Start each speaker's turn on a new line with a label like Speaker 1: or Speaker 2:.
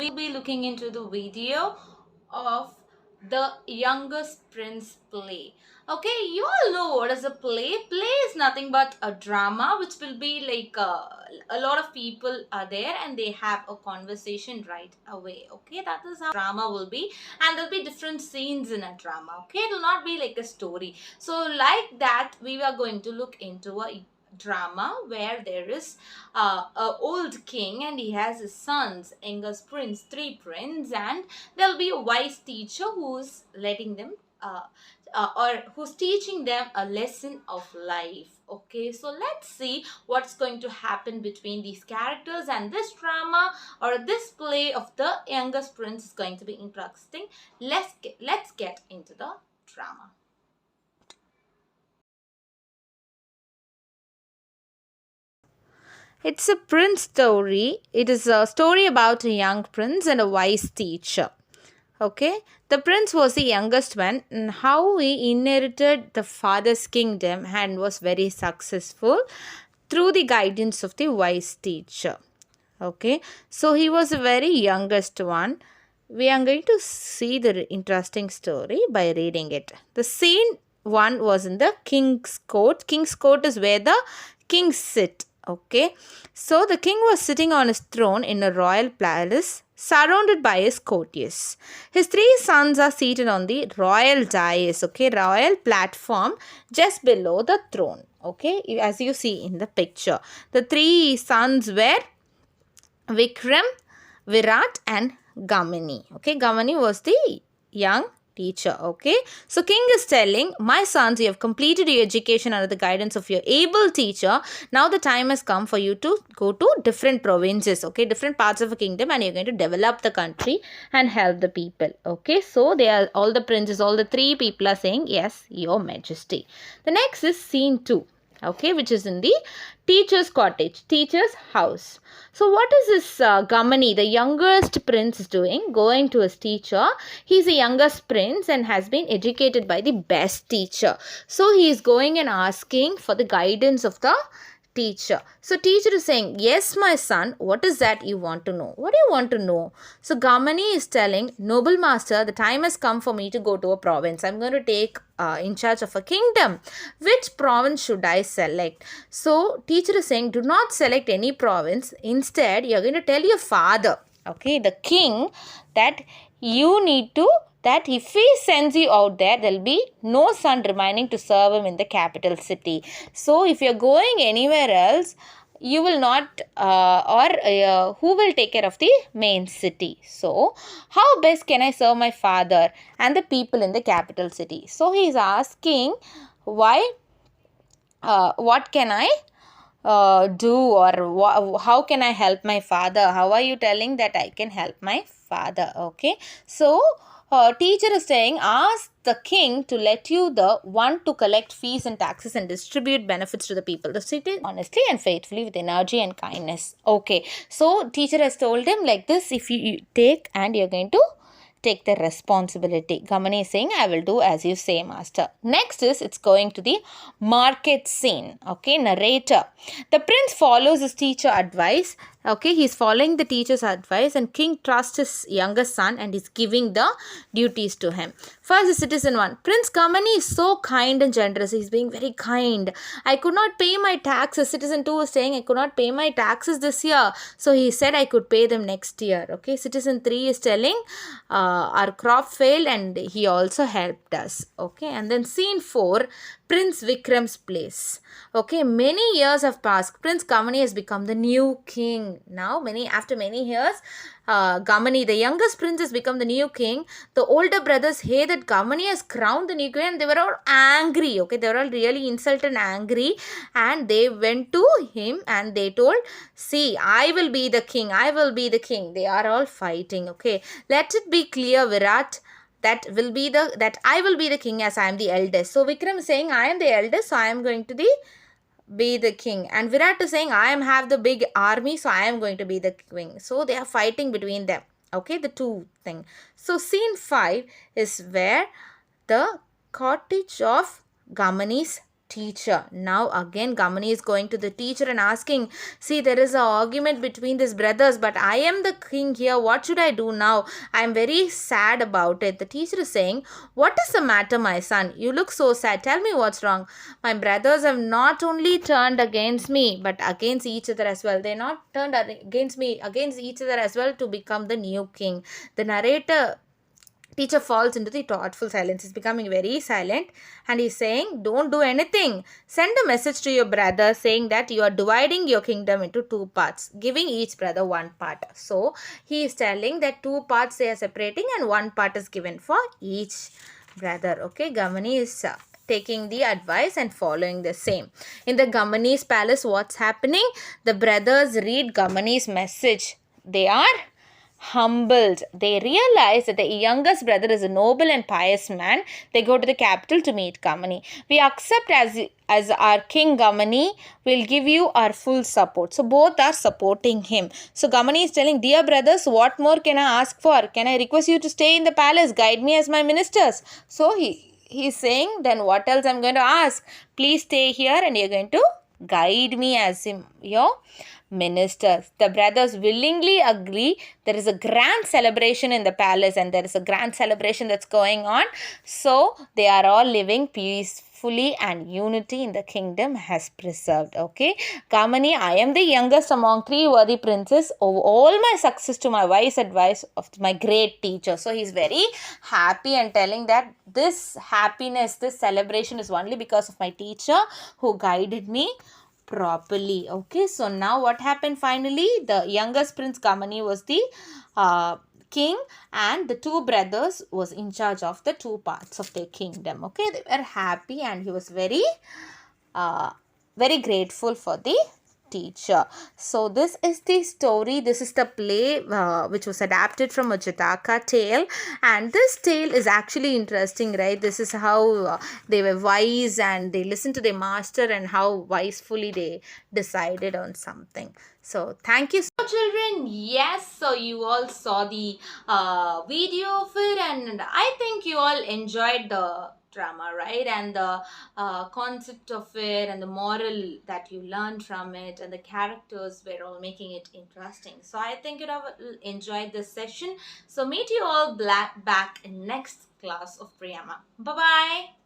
Speaker 1: we'll be looking into the video of the youngest prince play. Okay, you all know what is a play. Play is nothing but a drama which will be like a lot of people are there and they have a conversation right away. Okay, that is how drama will be, and there'll be different scenes in a drama. Okay, it will not be like a story. So like that, we are going to look into a drama where there is a old king and he has his sons, youngest prince, three prince, and there'll be a wise teacher who's letting them or who's teaching them a lesson of life. Okay, so let's see what's going to happen between these characters, and this drama or this play of the youngest prince is going to be interesting. Let's get into the drama. It's a prince story. It is a story about a young prince and a wise teacher. Okay, the prince was the youngest one, and how he inherited the father's kingdom and was very successful through the guidance of the wise teacher. Okay, so he was the very youngest one. We are going to see the interesting story by reading it. The scene one was in the king's court. King's court is where the kings sit. Okay, so the king was sitting on his throne in a royal palace surrounded by his courtiers. His three sons are seated on the royal dais, okay, royal platform just below the throne. Okay, as you see in the picture, the three sons were Vikram, Virat, and Gamini. Okay, Gamini was the young teacher. Okay, so king is telling, my sons, you have completed your education under the guidance of your able teacher. Now the time has come for you to go to different provinces, okay, different parts of a kingdom, and you're going to develop the country and help the people. Okay, so they are all the princes, all the three people are saying, yes, your majesty. The next is scene 2. Okay, which is in the teacher's cottage, teacher's house. So what is this Gamani, the youngest prince, is doing? Going to his teacher. He's the youngest prince and has been educated by the best teacher. So he is going and asking for the guidance of the teacher. So teacher is saying, yes, my son, what is that you want to know? What do you want to know? So Gamani is telling, noble master, the time has come for me to go to a province. I'm going to take in charge of a kingdom. Which province should I select? So teacher is saying, do not select any province. Instead, you're going to tell your father, okay, the king, that you need to, that if he sends you out there, there will be no son remaining to serve him in the capital city. So if you're going anywhere else, you will not who will take care of the main city? So how best can I serve my father and the people in the capital city? So he is asking, why, what can I do, or how can I help my father? How are you telling that I can help my father? Okay, so teacher is saying, ask the king to let you the one to collect fees and taxes and distribute benefits to the people, the city, honestly and faithfully with energy and kindness. Okay, so teacher has told him like this, if you take and you're going to take the responsibility. Gamani is saying, I will do as you say, master. Next is, it's going to the market scene. Okay, narrator. The prince follows his teacher advice. Okay, he's following the teacher's advice, and king trusts his youngest son and is giving the duties to him. First, the citizen 1. Prince Gamani is so kind and generous. He's being very kind. I could not pay my taxes. Citizen 2 is saying, I could not pay my taxes this year. So he said I could pay them next year. Okay, citizen 3 is telling, our crop failed and he also helped us. Okay, and then scene 4, Prince Vikram's place. Okay, many years have passed. Prince Gamani has become the new king. Now, after many years, Gamani, the youngest prince, has become the new king. The older brothers hear that Gamani has crowned the new king, and they were all angry. Okay, they were all really insulted and angry, and they went to him and they told, see, I will be the king. I will be the king. They are all fighting. Okay, let it be clear, Virat, that I will be the king as I am the eldest. So Vikram is saying, I am the eldest, so I am going to be the king. And Virat is saying, I have the big army, so I am going to be the king. So they are fighting between them. Okay, the two thing. So scene 5 is where the cottage of Gamani's teacher. Now again Gamani is going to the teacher and asking, see, there is an argument between these brothers, but I am the king here. What should I do now? I am very sad about it. The teacher is saying, what is the matter, my son? You look so sad. Tell me what's wrong. My brothers have not only turned against me, but against each other as well. They not turned against me, against each other as well to become the new king. The narrator teacher falls into the thoughtful silence. He's becoming very silent and he's saying, don't do anything. Send a message to your brother saying that you are dividing your kingdom into two parts, giving each brother one part. So he is telling that two parts they are separating and one part is given for each brother. Okay, Gamani is taking the advice and following the same. In the Gamani's palace, what's happening? The brothers read Gamani's message. They are humbled. They realize that the youngest brother is a noble and pious man. They go to the capital to meet Gamani. We accept as our king Gamani, will give you our full support. So both are supporting him. So Gamani is telling, dear brothers, what more can I ask for? Can I request you to stay in the palace, guide me as my ministers? So he's saying, then what else I'm going to ask? Please stay here and you're going to guide me as your ministers. The brothers willingly agree. There is a grand celebration in the palace and there is a grand celebration that's going on. So they are all living peacefully and unity in the kingdom has preserved. Okay, Gamani, I am the youngest among three worthy princes. Owe all my success to my wise advice of my great teacher. So he's very happy and telling that this happiness, this celebration is only because of my teacher who guided me properly. Okay, so now what happened finally? The youngest prince Gamani was the king and the two brothers was in charge of the two parts of their kingdom. Okay, they were happy and he was very grateful for the teacher. So this is the story. This is the play which was adapted from a Jataka tale, and this tale is actually interesting, right? This is how they were wise and they listened to their master and how wisely they decided on something. So thank you. So children, yes, so you all saw the video of it and I think you all enjoyed the drama, right? And the concept of it and the moral that you learned from it and the characters were all making it interesting. So I think you have enjoyed this session. So meet you all back in next class of Priyama. Bye bye.